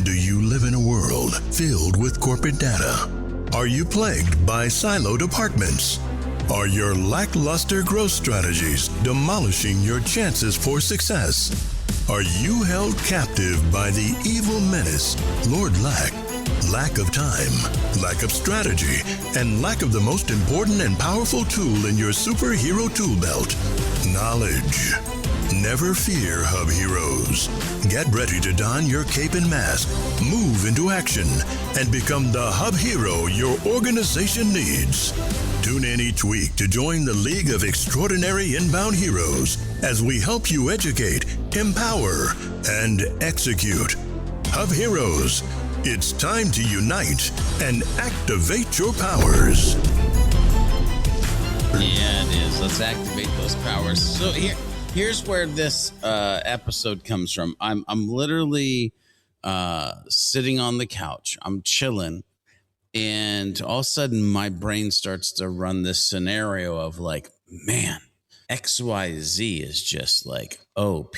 Do you live in a world filled with corporate data? Are you plagued by siloed departments? Are your lackluster growth strategies demolishing your chances for success? Are you held captive by the evil menace, Lord Lack? Lack of time, lack of strategy, and lack of the most important and powerful tool in your superhero tool belt, knowledge. Never fear, HubHeroes. Get ready to don your cape and mask, move into action, and become the Hub Hero your organization needs. Tune in each week to join the League of Extraordinary Inbound Heroes as we help you educate, empower, and execute. HubHeroes, it's time to unite and activate your powers. Yeah, it is. Let's activate those powers. So here's where this episode comes from. I'm literally sitting on the couch. I'm chilling. And all of a sudden, my brain starts to run this scenario of like, man, XYZ is just like OP.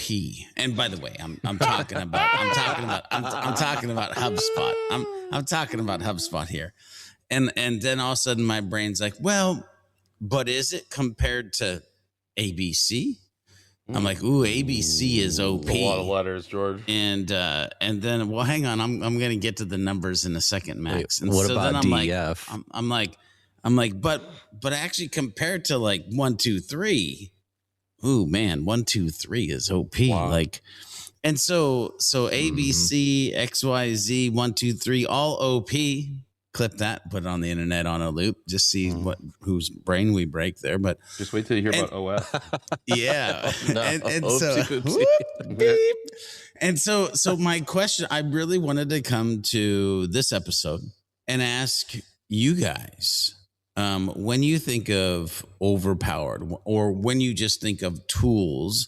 And by the way, I'm talking about HubSpot. I'm talking about HubSpot here. And then all of a sudden, my brain's like, well, but is it compared to ABC? I'm like, ooh, ABC is OP. A lot of letters, George. And then, well, hang on, I'm going to get to the numbers in a second, Max. And what so about then DEF? I'm like, but actually compared to like 1, 2, 3, ooh, man, 1, 2, 3 is OP. Wow. Like, and so ABC, XYZ, 1, 2, 3, all OP. Clip that, put it on the internet on a loop, just see whose brain we break there. But just wait till you hear about OS. Yeah. No. And Oopsie, so oopsie. whoop, beep. And so my question, I really wanted to come to this episode and ask you guys, when you think of overpowered, or when you just think of tools,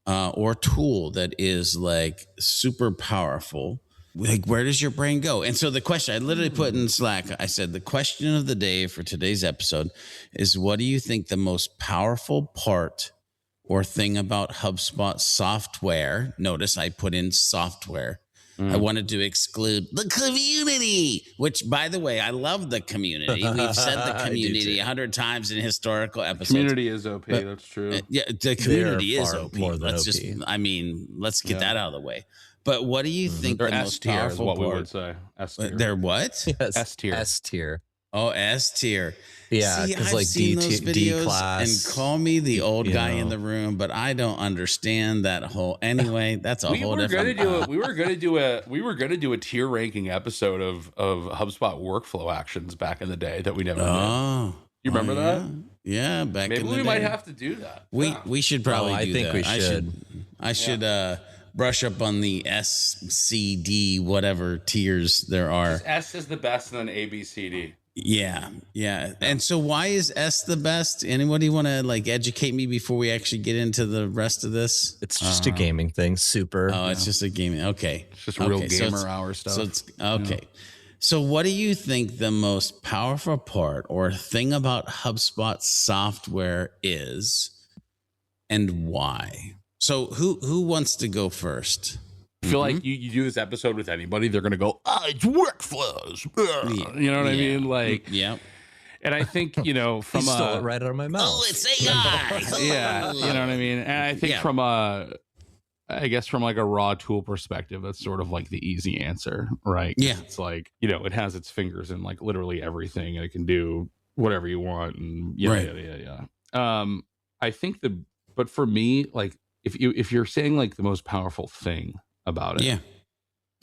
or tool that is like super powerful, like, where does your brain go? And so the question, I literally put in Slack, I said, the question of the day for today's episode is, what do you think the most powerful part or thing about HubSpot software? Notice I put in software. I wanted to exclude the community, which, by the way, I love the community. We've said the community 100 times in historical episodes. Community is OP. That's true. Yeah, the community is far OP. more than Let's OP. let's get that out of the way. But what do you think They're the S most tier is powerful what we part? would say. S tier. They're what? Yes, S tier. S tier. Oh, S tier. Yeah, See, because I've like seen those D videos, class. and call me the old you guy in know. the room, but I don't understand that whole. Anyway, that's a We whole were different. gonna do we were gonna do a tier ranking episode of HubSpot workflow actions back in the day that we never did. Oh, You remember that? Yeah, back Maybe in the we day. might have to do that. We should probably. I do think that. we should. I should brush up on the S, C, D, whatever tiers there are. S is the best, and then A, B, C, D. Yeah. And so why is S the best? Anybody want to like educate me before we actually get into the rest of this? It's just a gaming thing. Super. Oh, it's just a gaming. Okay. It's just real Okay, so gamer it's- hour stuff. So it's okay. So what do you think the most powerful part or thing about HubSpot software is, and why? So who wants to go first? I feel like you do this episode with anybody, they're going to go, it's workflows. Yeah. You know what I Yeah. mean? Like, Yeah. and I think, from He stole it right out of my mouth. Oh, it's AI. yeah, you know what I mean? And I think Yeah. from like a raw tool perspective, that's sort of like the easy answer, right? 'Cause Yeah. it's like, it has its fingers in like literally everything, and it can do whatever you want, and Right. I think but for me, like if you're saying like the most powerful thing about it, Yeah.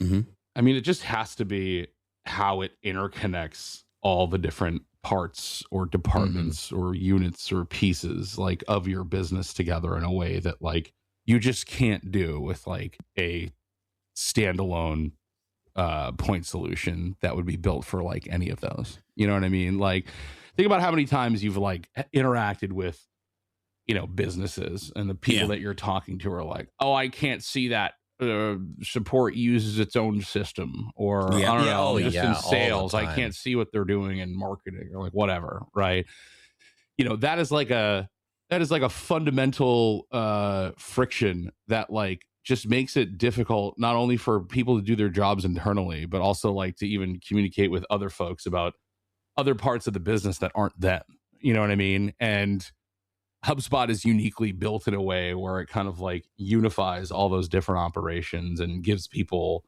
Mm-hmm. I mean, it just has to be how it interconnects all the different parts or departments or units or pieces like of your business together in a way that like you just can't do with like a standalone point solution that would be built for like any of those. You know what I mean? Like, think about how many times you've like interacted with, businesses, and the people that you're talking to are like, oh, I can't see that support uses its own system, or I don't know, just in all the sales, I time. can't see what they're doing in marketing, or like whatever, right? That is like a fundamental friction that like just makes it difficult not only for people to do their jobs internally, but also like to even communicate with other folks about other parts of the business that aren't them. You know what I mean? And HubSpot is uniquely built in a way where it kind of like unifies all those different operations and gives people,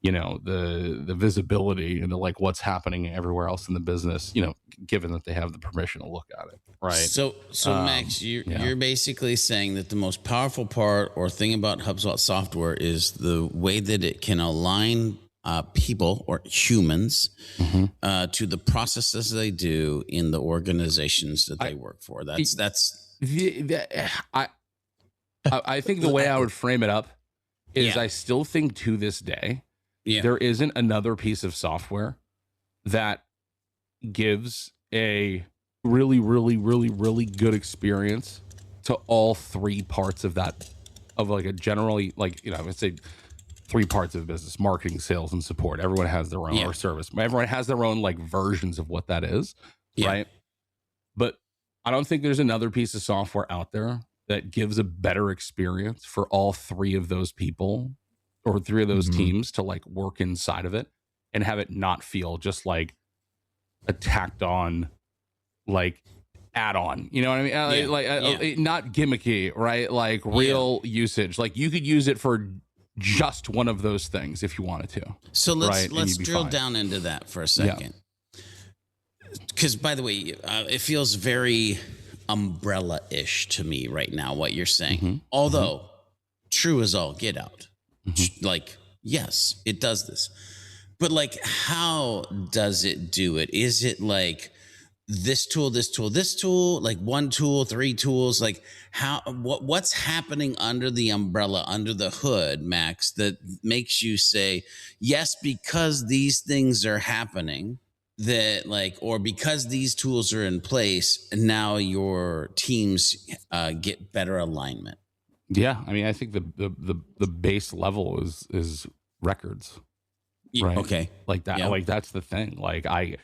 you know, the visibility into like what's happening everywhere else in the business, you know, given that they have the permission to look at it. Right. So Max, you're basically saying that the most powerful part or thing about HubSpot software is the way that it can align people or humans to the processes they do in the organizations that they work for. I think the way I would frame it up is I still think to this day, there isn't another piece of software that gives a really, really, really, really good experience to all three parts of that, of like a generally, like, you know, I would say 3 parts of business: marketing, sales, and support. Everyone has their own or service. Everyone has their own like versions of what that is. Right. But I don't think there's another piece of software out there that gives a better experience for all 3 of those people or 3 of those teams to like work inside of it and have it not feel just like a tacked on like add-on, you know what I mean? Not gimmicky, right? Like real usage. Like you could use it for just one of those things if you wanted to. So let's drill down into that for a second. Because by the way, it feels very umbrella-ish to me right now, what you're saying. Although true as all get out. Like, yes, it does this. But like, how does it do it? Is it like this tool, like 1 tool, 3 tools? Like what's happening under the umbrella, under the hood, Max, that makes you say, yes, because these things are happening, that like, or because these tools are in place, and now your teams get better alignment? Yeah, I mean, I think the base level is records. Right. Okay. Like that. Like that's the thing. Like I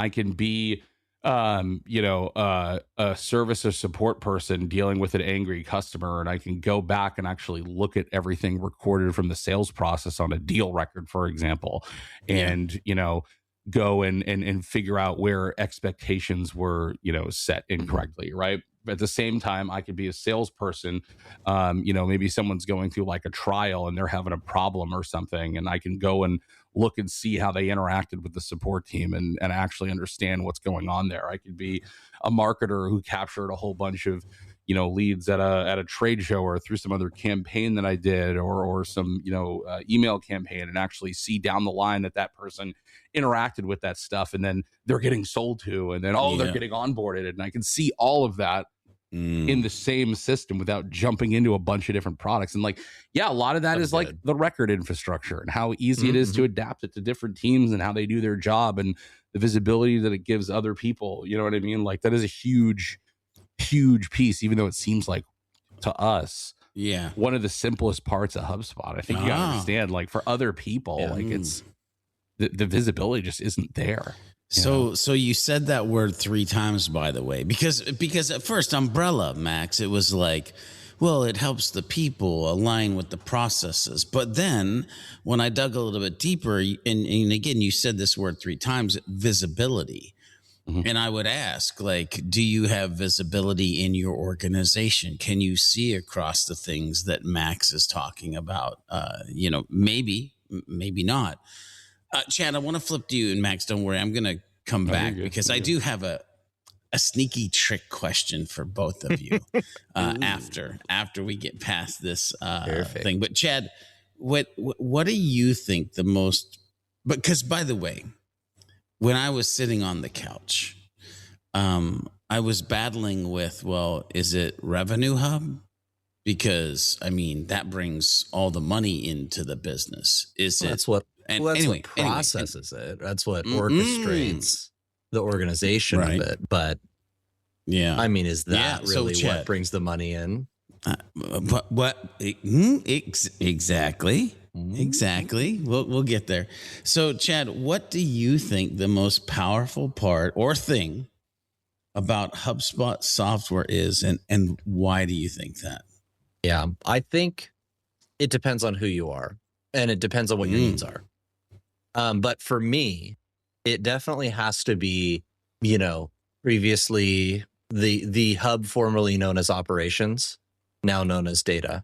can be, a service or support person dealing with an angry customer, and I can go back and actually look at everything recorded from the sales process on a deal record, for example, and go and figure out where expectations were, set incorrectly. Right. But at the same time, I could be a salesperson. Maybe someone's going through like a trial and they're having a problem or something, and I can go and look and see how they interacted with the support team and actually understand what's going on there. I could be a marketer who captured a whole bunch of leads at a trade show or through some other campaign that I did, or some email campaign, and actually see down the line that person interacted with that stuff, and then they're getting sold to, and then they're getting onboarded, and I can see all of that in the same system without jumping into a bunch of different products. And like, a lot of that is like the record infrastructure and how easy it is to adapt it to different teams and how they do their job, and the visibility that it gives other people. You know what I mean? Like that is a huge piece, even though it seems like to us, one of the simplest parts of HubSpot. I think you gotta understand, like for other people, like it's the visibility just isn't there. So you said that word 3 times, by the way, because at first, umbrella, Max, it was like, well, it helps the people align with the processes. But then when I dug a little bit deeper, and again, you said this word 3 times, visibility. And I would ask, like, do you have visibility in your organization? Can you see across the things that Max is talking about? Maybe not. Chad, I want to flip to you, and Max, don't worry, I'm going to come back because I do have a sneaky trick question for both of you after we get past this thing. But Chad, what do you think the most? Because by the way, when I was sitting on the couch, I was battling with, well, is it Revenue Hub? Because I mean that brings all the money into the business. That's what processes it. That's what orchestrates the organization of it. But I mean, is that really what brings the money in? Exactly. We'll get there. So, Chad, what do you think the most powerful part or thing about HubSpot software is, and why do you think that? Yeah, I think it depends on who you are, and it depends on what your needs are. But for me, it definitely has to be, previously the hub formerly known as operations, now known as data.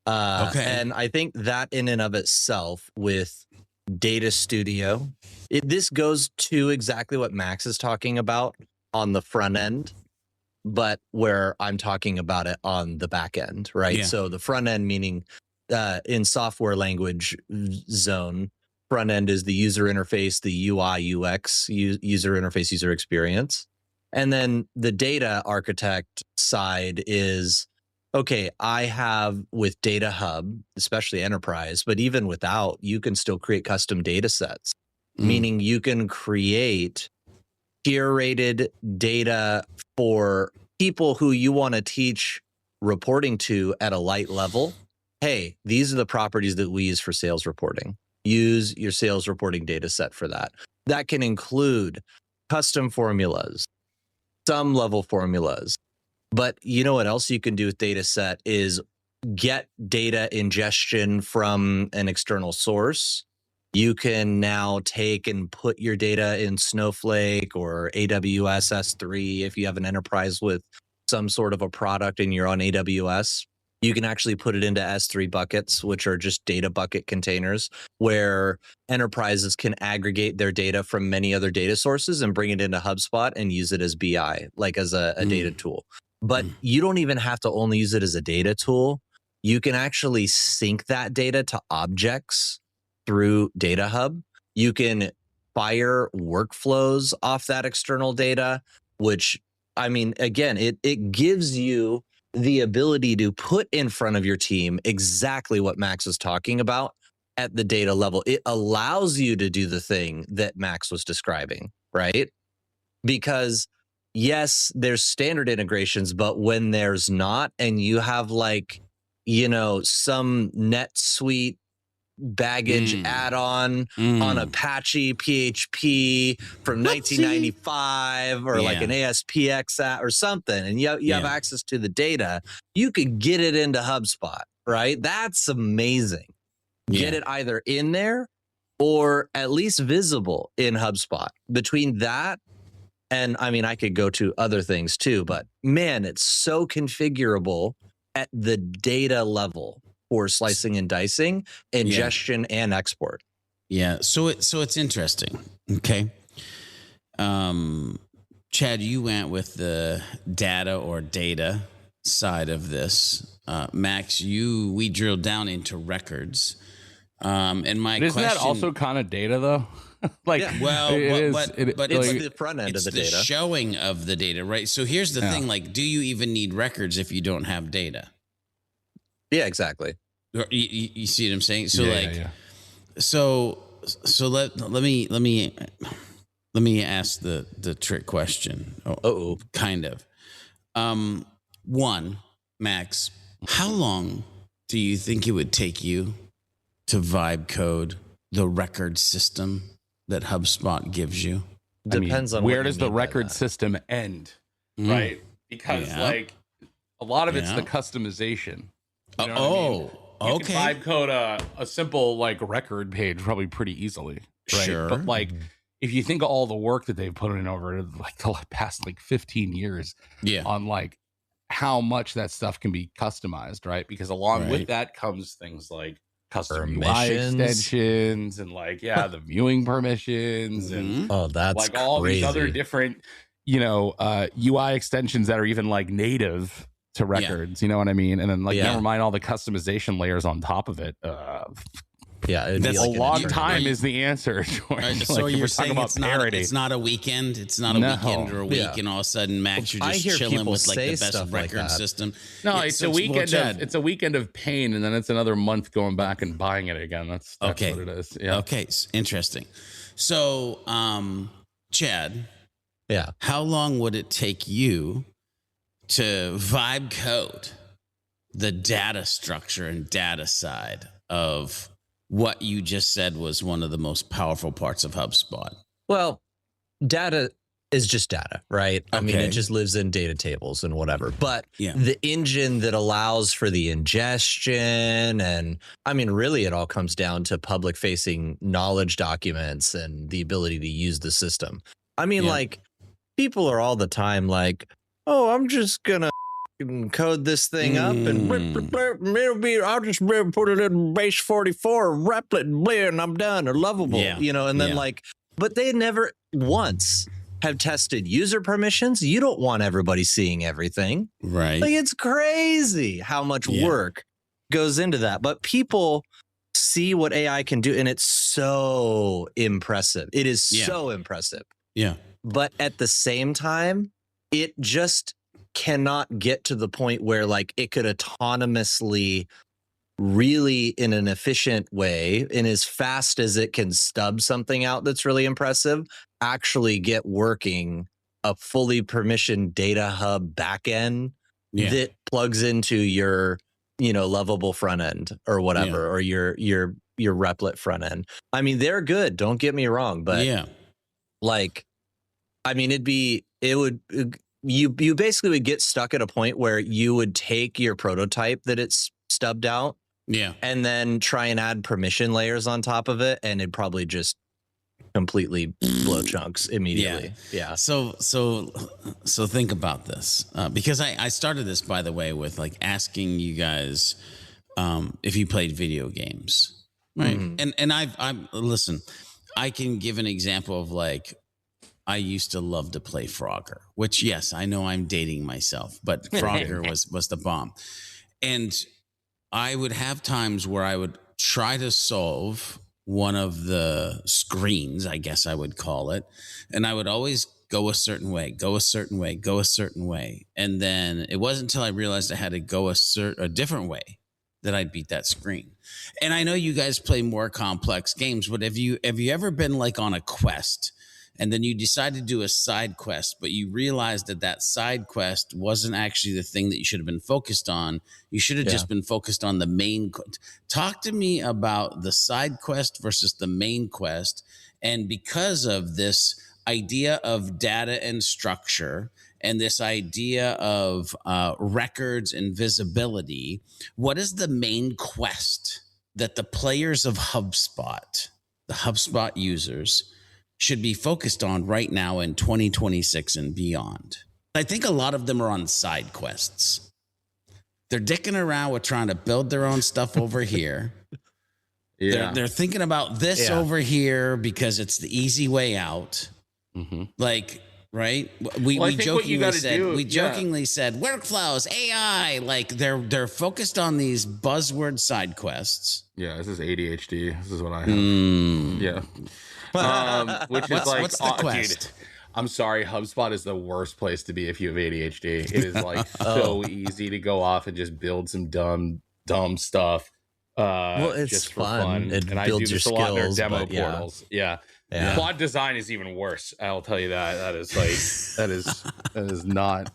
And I think that in and of itself with Data Studio, this goes to exactly what Max is talking about on the front end, but where I'm talking about it on the back end, right? Yeah. So the front end meaning in software language zone, front end is the user interface, the UI, UX, user interface, user experience. And then the data architect side is, okay, I have with Data Hub, especially enterprise, but even without, you can still create custom data sets, meaning you can create curated data for people who you want to teach reporting to at a light level. Hey, these are the properties that we use for sales reporting. Use your sales reporting data set for that. That can include custom formulas, some level formulas. But you know what else you can do with data set is get data ingestion from an external source. You can now take and put your data in Snowflake or AWS S3 if you have an enterprise with some sort of a product and you're on AWS. You can actually put it into S3 buckets, which are just data bucket containers where enterprises can aggregate their data from many other data sources and bring it into HubSpot and use it as BI, like as a data tool. But you don't even have to only use it as a data tool. You can actually sync that data to objects through Data Hub. You can fire workflows off that external data, which, I mean, again, it gives you the ability to put in front of your team exactly what Max was talking about at the data level. It allows you to do the thing that Max was describing, right? Because yes, there's standard integrations, but when there's not, and you have like, some NetSuite baggage add-on on Apache PHP from 1995 or like an ASPX or something, and you have access to the data, you could get it into HubSpot, right? That's amazing. Get it either in there or at least visible in HubSpot. Between that, and I mean, I could go to other things too, but man, it's so configurable at the data level for slicing and dicing, ingestion and export. Yeah. So it's interesting. Okay. Chad, you went with the data or data side of this. Max, we drilled down into records. And my isn't question, that also kind of data though? But it's the front end of the data. It's the showing of the data, right? So here's the thing, like, do you even need records if you don't have data? Yeah, exactly. You see what I'm saying? So so let me ask the trick question. Kind of. One, Max, how long do you think it would take you to vibe code the record system that HubSpot gives you? Depends on where does the record system end, right? Because like a lot of it's the customization. You know you can vibe code a simple like record page probably pretty easily, right? Sure. But like if you think of all the work that they've put in over like the past like 15 years on like how much that stuff can be customized, right? Because along with that comes things like custom UI extensions and like the viewing permissions and that's like all crazy. These other different UI extensions that are even like native to records, you know what I mean? And then like never mind all the customization layers on top of it. That's like a long time is the answer. So you're saying it's not a weekend? It's not a weekend or a week, and all of a sudden, Max, you're just chilling with like the best record system. No, it's a weekend. It's a weekend of pain, and then it's another month going back and buying it again. That's what it is. Yeah. Okay, interesting. So, Chad, how long would it take you to vibe code the data structure and data side of what you just said was one of the most powerful parts of HubSpot? Well, data is just data, right? I mean, it just lives in data tables and whatever. But the engine that allows for the ingestion, and I mean, really, it all comes down to public facing knowledge documents and the ability to use the system. I mean, like, people are all the time like, oh, I'm just gonna code this thing up and I'll just put it in base 44, replit, and I'm done, or lovable, you know, and then like, but they never once have tested user permissions. You don't want everybody seeing everything. Right. Like, it's crazy how much work goes into that. But people see what AI can do, and it's so impressive. It is so impressive. Yeah. But at the same time, it just cannot get to the point where like it could autonomously, really in an efficient way and as fast as it can stub something out that's really impressive, actually get working a fully permissioned data hub backend that plugs into your, you know, lovable front end or whatever, or your replit front end. I mean, they're good, don't get me wrong, but like, I mean, you basically would get stuck at a point where you would take your prototype that it's stubbed out, and then try and add permission layers on top of it, and it'd probably just completely blow chunks immediately. So think about this, because I started this, by the way, with like asking you guys if you played video games, right? And I'm listen, I can give an example of like, I used to love to play Frogger, which, yes, I know I'm dating myself, but Frogger was the bomb. And I would have times where I would try to solve one of the screens, I guess I would call it. And I would always go a certain way. And then it wasn't until I realized I had to go a different way that I'd beat that screen. And I know you guys play more complex games, but have you ever been like on a quest, and then you decide to do a side quest, but you realized that side quest wasn't actually the thing that you should have been focused on? You should have just been focused on the main. Talk to me about the side quest versus the main quest. And because of this idea of data and structure, and this idea of records and visibility, what is the main quest that the players of HubSpot, the HubSpot users, should be focused on right now in 2026 and beyond? I think a lot of them are on side quests. They're dicking around with trying to build their own stuff over here. They're thinking about this over here because it's the easy way out. Like, right? We jokingly said workflows, AI. Like they're focused on these buzzword side quests. Yeah, this is ADHD. This is what I have. Which is like, what's the quest? Dude, I'm sorry, HubSpot is the worst place to be if you have ADHD. It is like so easy to go off and just build some dumb stuff. Well, it's just for fun. It and I builds do this your a lot in their skills, demo but portals. Quad design is even worse. I'll tell you that. That is like that is not.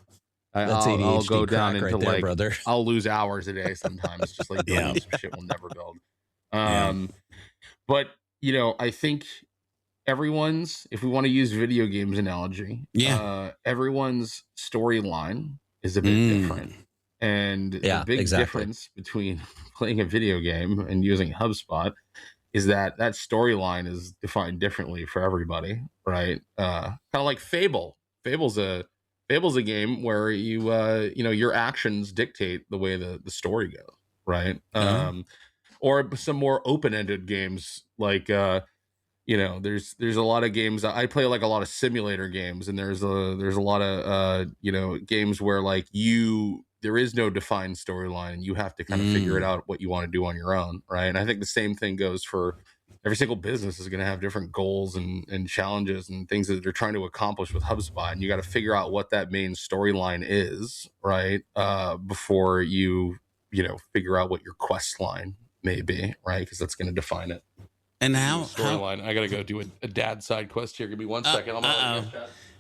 I'll go down into right there, like brother. I'll lose hours a day sometimes just like building some shit we'll never build. But you know, I think everyone's, if we want to use video games analogy, everyone's storyline is a bit different. And the big difference between playing a video game and using HubSpot is that storyline is defined differently for everybody, right? Kind of like Fable. Fable's a game where you your actions dictate the way the story goes, right? Or some more open-ended games like there's a lot of games. I play like a lot of simulator games, and there's a lot of games where like there is no defined storyline, and you have to kind of figure it out what you want to do on your own, right? And I think the same thing goes for every single business is going to have different goals and challenges and things that they're trying to accomplish with HubSpot, and you got to figure out what that main storyline is, right? Before you figure out what your quest line may be, right? Because that's going to define it. And how storyline? I gotta go do a dad side quest here. Give me 1 second.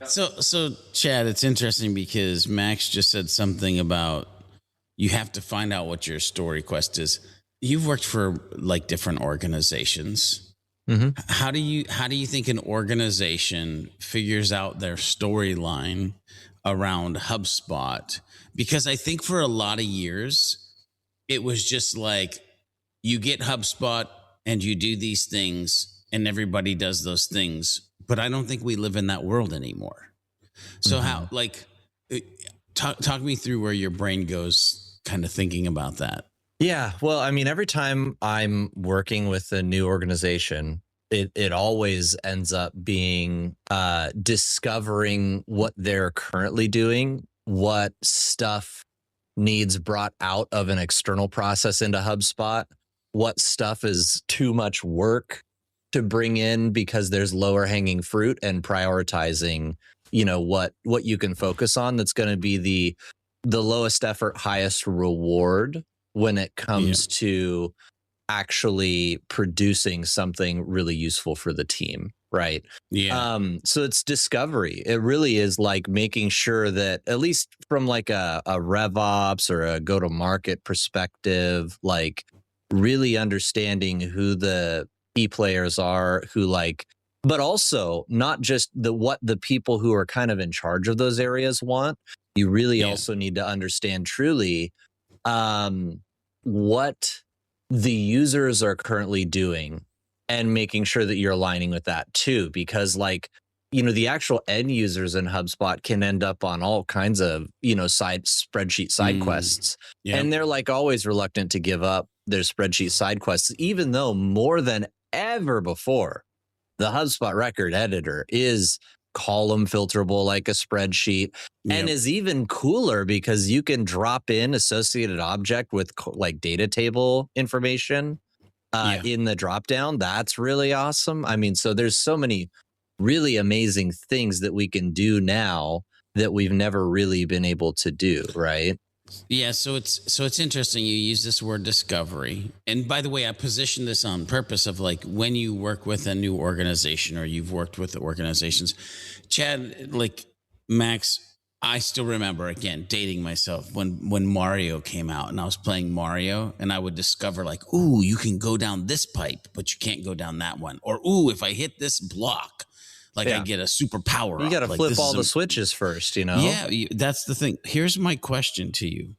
So Chad, it's interesting because Max just said something about you have to find out what your story quest is. You've worked for like different organizations, How do you think an organization figures out their storyline around HubSpot? Because I think for a lot of years, it was just like you get HubSpot and you do these things and everybody does those things. But I don't think we live in that world anymore. So how, like, talk me through where your brain goes kind of thinking about that. Yeah. Well, I mean, every time I'm working with a new organization, it always ends up being discovering what they're currently doing, what stuff needs brought out of an external process into HubSpot, what stuff is too much work to bring in because there's lower hanging fruit, and prioritizing, what you can focus on that's going to be the lowest effort, highest reward when it comes to actually producing something really useful for the team. Right. Yeah. So it's discovery. It really is like making sure that, at least from like a RevOps or a go-to-market perspective, like really understanding who the key players are, but also not just what the people who are kind of in charge of those areas want. You really also need to understand truly what the users are currently doing, and making sure that you're aligning with that too, because the actual end users in HubSpot can end up on all kinds of, spreadsheet side quests. And they're always reluctant to give up their spreadsheet side quests, even though more than ever before, the HubSpot record editor is column filterable like a spreadsheet, and is even cooler because you can drop in associated object with data table information in the dropdown. That's really awesome. I mean, so there's so many really amazing things that we can do now that we've never really been able to do, right? Yeah, so it's interesting you use this word discovery. And by the way, I position this on purpose of when you work with a new organization, or you've worked with organizations. Chad, Max, I still remember, again, dating myself, when Mario came out and I was playing Mario, and I would discover ooh, you can go down this pipe, but you can't go down that one. Or, ooh, if I hit this block, I get a superpower. You got to flip all the switches first, Yeah, that's the thing. Here's my question to you.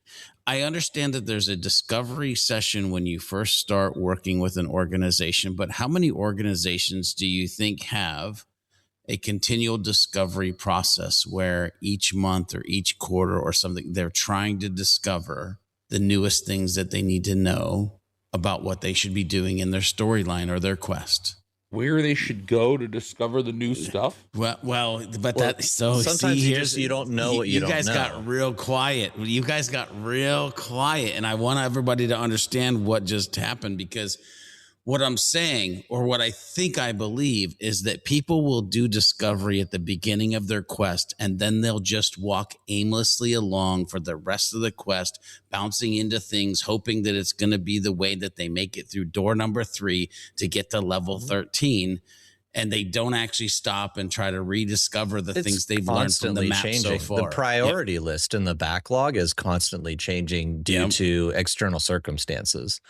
I understand that there's a discovery session when you first start working with an organization, but how many organizations do you think have a continual discovery process where each month or each quarter or something, they're trying to discover the newest things that they need to know about what they should be doing in their storyline or their quest? Where they should go to discover the new stuff. Sometimes you don't know what you don't know. You guys got real quiet. And I want everybody to understand what just happened, because what I'm saying, or what I think I believe, is that people will do discovery at the beginning of their quest, and then they'll just walk aimlessly along for the rest of the quest, bouncing into things, hoping that it's going to be the way that they make it through door number 3 to get to level 13. And they don't actually stop and try to rediscover the things they've learned from the map so far. The priority list in the backlog is constantly changing due to external circumstances.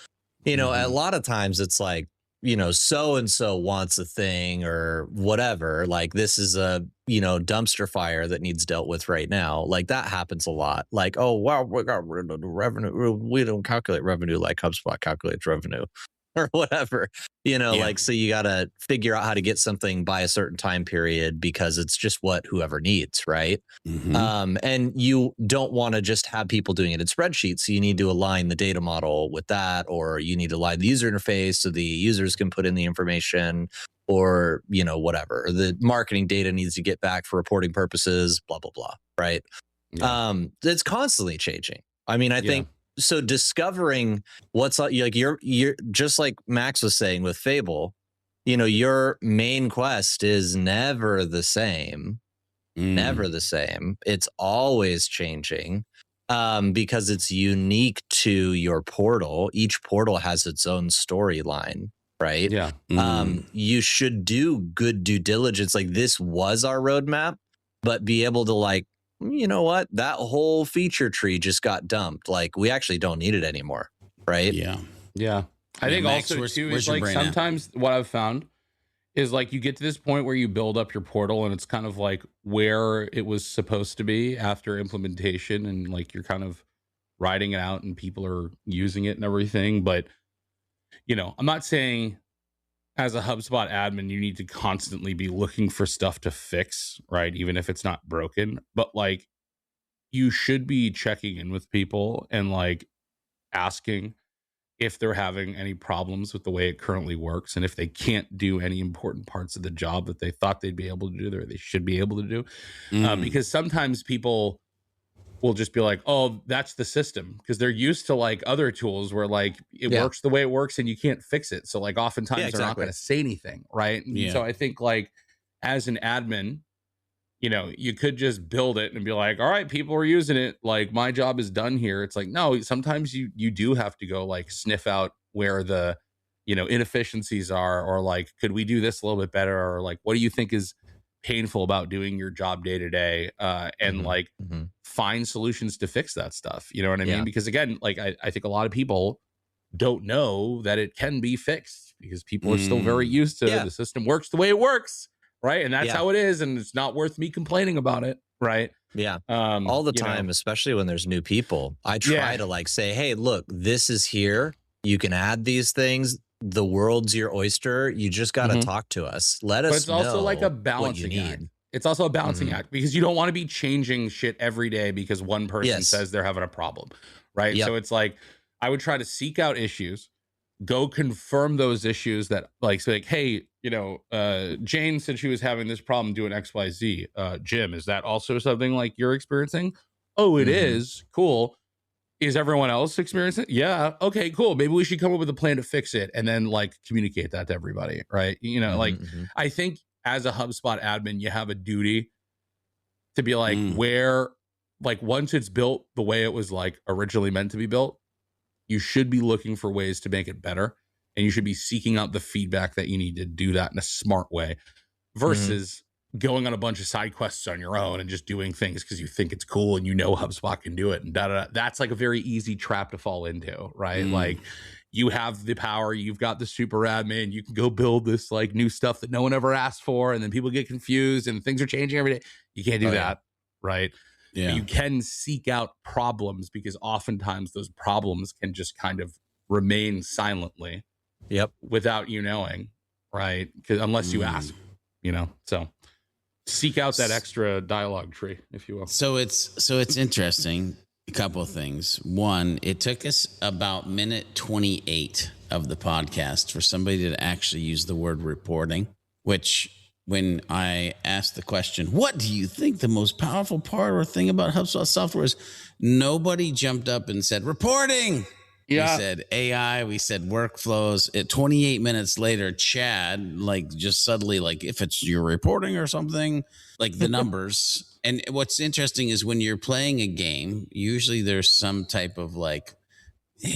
A lot of times it's so-and-so wants a thing or whatever. This is a, dumpster fire that needs dealt with right now. That happens a lot. Oh, wow, we got rid of the revenue. We don't calculate revenue like HubSpot calculates revenue. Or whatever, so you got to figure out how to get something by a certain time period because it's just what whoever needs, right? And you don't want to just have people doing it in spreadsheets. So you need to align the data model with that, or you need to align the user interface so the users can put in the information, or, whatever. Or the marketing data needs to get back for reporting purposes, blah, blah, blah, right? It's constantly changing. I mean, I think, so discovering what's you're just like Max was saying with Fable, your main quest is never the same. It's always changing because it's unique to your portal. Each portal has its own storyline, right? Yeah. You should do good due diligence. This was our roadmap, but be able to you know what? That whole feature tree just got dumped. We actually don't need it anymore. Right. Yeah. I think Max, also too is sometimes what I've found is like you get to this point where you build up your portal and it's kind of like where it was supposed to be after implementation, and like you're kind of writing it out and people are using it and everything. But, you know, I'm not saying as a HubSpot admin, you need to constantly be looking for stuff to fix, right? Even if it's not broken, but like you should be checking in with people and like asking if they're having any problems with the way it currently works, and if they can't do any important parts of the job that they thought they'd be able to do or they should be able to do. Because sometimes people will just be like, oh, that's the system, because they're used to like other tools where like it works the way it works and you can't fix it. So like oftentimes they're not going to say anything, right? So I think like as an admin, you know, you could just build it and be like, all right, people are using it, like my job is done here. It's like, no, sometimes you do have to go like sniff out where the, you know, inefficiencies are, or like, could we do this a little bit better? Or like, what do you think is painful about doing your job day to day? And like find solutions to fix that stuff. You know what I mean? Because again, like I think a lot of people don't know that it can be fixed because people are still very used to the system works the way it works. Right. And that's how it is. And it's not worth me complaining about it. Right. Yeah. All the time, especially when there's new people. I try to like say, hey, look, this is here. You can add these things. The world's your oyster. You just got to talk to us. Let us know. But it's also like a balancing act. It's also a balancing act, because you don't want to be changing shit every day because one person says they're having a problem. Right. So it's like, I would try to seek out issues, go confirm those issues that like, say like, hey, you know, Jane said she was having this problem doing XYZ. Jim, is that also something like you're experiencing? Oh, it is. Cool. Is everyone else experiencing it? Yeah. Okay, cool. Maybe we should come up with a plan to fix it and then like communicate that to everybody. Right. You know, like I think as a HubSpot admin, you have a duty to be like where, like once it's built the way it was like originally meant to be built, you should be looking for ways to make it better. And you should be seeking out the feedback that you need to do that in a smart way versus going on a bunch of side quests on your own and just doing things because you think it's cool and you know HubSpot can do it. And that's like a very easy trap to fall into, right? Like you have the power, you've got the super admin, you can go build this like new stuff that no one ever asked for. And then people get confused and things are changing every day. You can't do that, right? Yeah. But you can seek out problems because oftentimes those problems can just kind of remain silently. Without you knowing, right? Because unless you ask, you know, so seek out that extra dialogue tree, if you will. So it's interesting. A couple of things. One, it took us about minute 28 of the podcast for somebody to actually use the word reporting, which when I asked the question, what do you think the most powerful part or thing about HubSpot software is? Nobody jumped up and said reporting. Yeah. We said AI, we said workflows. 28 minutes later, Chad, like just suddenly, like if it's your reporting or something, like the numbers. And what's interesting is when you're playing a game, usually there's some type of like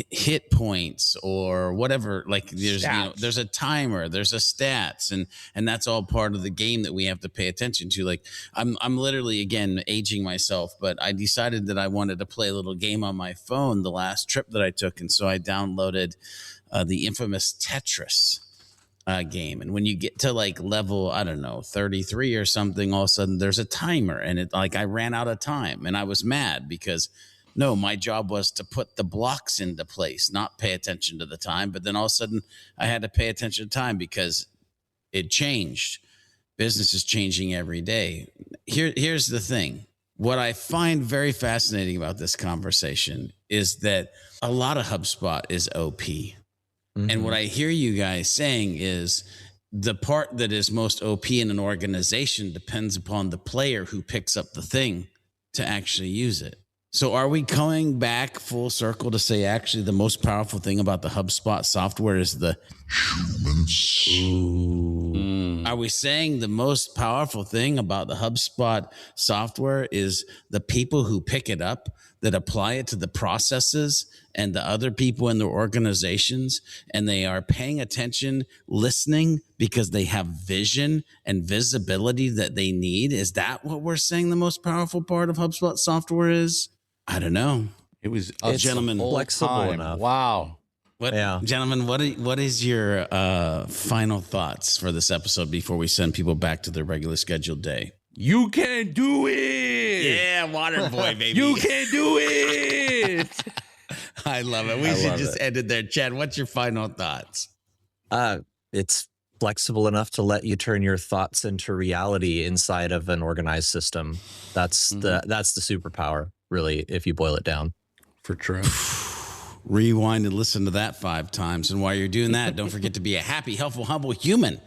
hit points or whatever, like there's stats. You know, there's a timer, there's a stats, and that's all part of the game that we have to pay attention to. Like I'm literally, again, aging myself, but I decided that I wanted to play a little game on my phone the last trip that I took, and so I downloaded the infamous Tetris game. And when you get to like level, I don't know, 33 or something, all of a sudden there's a timer, and it like I ran out of time, and I was mad because no, my job was to put the blocks into place, not pay attention to the time. But then all of a sudden I had to pay attention to time because it changed. Business is changing every day. Here's the thing. What I find very fascinating about this conversation is that a lot of HubSpot is OP. And what I hear you guys saying is the part that is most OP in an organization depends upon the player who picks up the thing to actually use it. So are we coming back full circle to say actually the most powerful thing about the HubSpot software is the humans? Are we saying the most powerful thing about the HubSpot software is the people who pick it up, that apply it to the processes and the other people in their organizations, and they are paying attention, listening because they have vision and visibility that they need? Is that what we're saying the most powerful part of HubSpot software is? I don't know. It was a gentleman flexible enough. Wow. Gentlemen, what is your final thoughts for this episode before we send people back to their regular scheduled day? You can do it. Yeah, water boy, baby. You can do it. I love it. We should just end it there. Chad, what's your final thoughts? It's flexible enough to let you turn your thoughts into reality inside of an organized system. That's the superpower, really, if you boil it down. For true. Rewind and listen to that 5 times. And while you're doing that, don't forget to be a happy, helpful, humble human.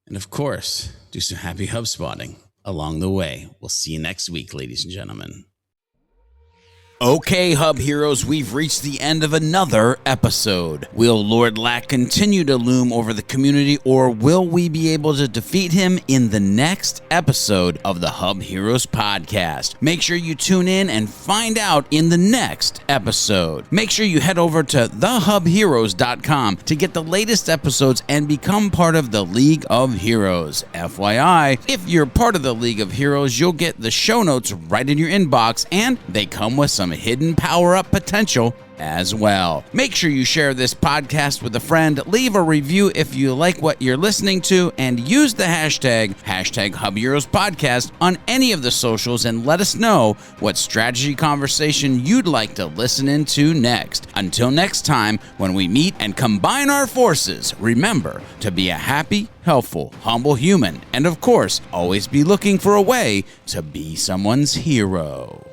And of course, do some happy HubSpotting along the way. We'll see you next week, ladies and gentlemen. Okay, Hub Heroes, we've reached the end of another episode. Will Lord Lack continue to loom over the community, or will we be able to defeat him in the next episode of the Hub Heroes Podcast? Make sure you tune in and find out in the next episode. Make sure you head over to thehubheroes.com to get the latest episodes and become part of the League of Heroes. FYI, if you're part of the League of Heroes, you'll get the show notes right in your inbox, and they come with some hidden power-up potential as well. Make sure you share this podcast with a friend, leave a review if you like what you're listening to, and use the hashtag HubHeroes Podcast on any of the socials and let us know what strategy conversation you'd like to listen into next. Until next time, when we meet and combine our forces, remember to be a happy, helpful, humble human, and of course, always be looking for a way to be someone's hero.